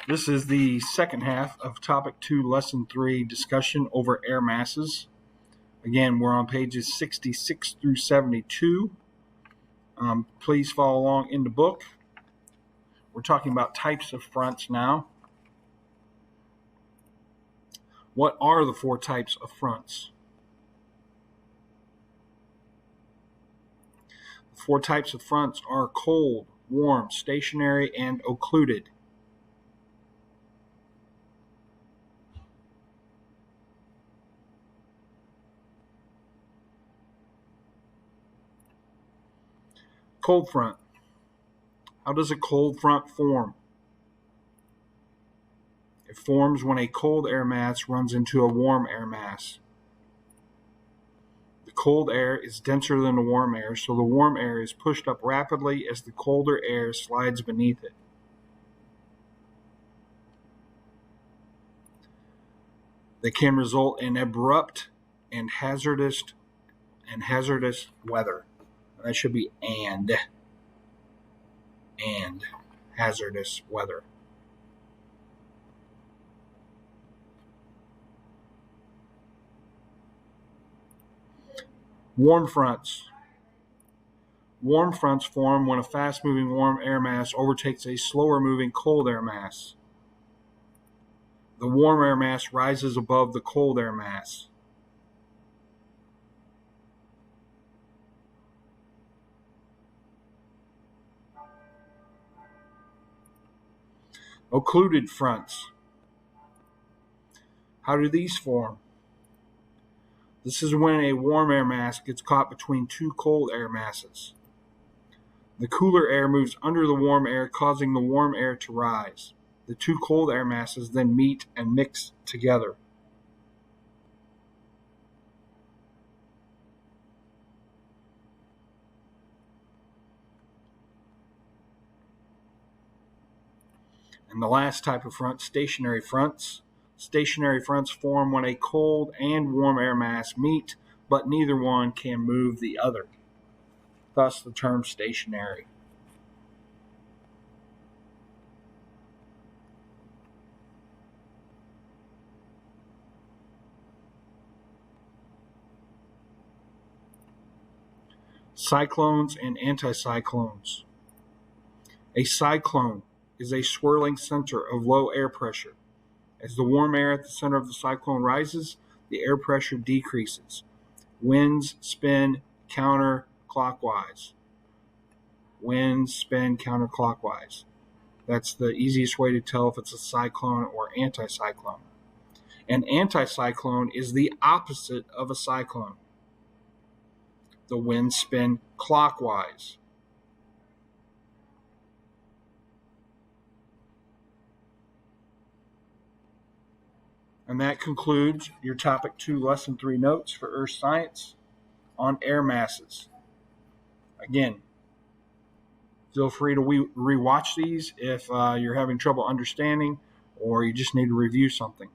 This is the second half of Topic 2, Lesson 3, discussion over air masses. Again, we're on pages 66 through 72. Please follow along in the book. We're talking about types of fronts now. What are the four types of fronts? The four types of fronts are cold, warm, stationary, and occluded. Cold front. How does a cold front form? It forms when a cold air mass runs into a warm air mass. The cold air is denser than the warm air, so the warm air is pushed up rapidly as the colder air slides beneath it. They can result in abrupt and hazardous weather. That should be and hazardous weather. Warm fronts. Warm fronts form when a fast-moving warm air mass overtakes a slower-moving cold air mass. The warm air mass rises above the cold air mass. Occluded fronts. How do these form? This is when a warm air mass gets caught between two cold air masses. The cooler air moves under the warm air, causing the warm air to rise. The two cold air masses then meet and mix together. And the last type of front, stationary fronts. Stationary fronts form when a cold and warm air mass meet, but neither one can move the other. Thus the term stationary. Cyclones and anticyclones. A cyclone is a swirling center of low air pressure. As the warm air at the center of the cyclone rises, the air pressure decreases. Winds spin counterclockwise. Winds spin counterclockwise. That's the easiest way to tell if it's a cyclone or anticyclone. An anticyclone is the opposite of a cyclone. The winds spin clockwise. And that concludes your Topic 2, Lesson 3 notes for Earth Science on air masses. Again, feel free to rewatch these if you're having trouble understanding or you just need to review something.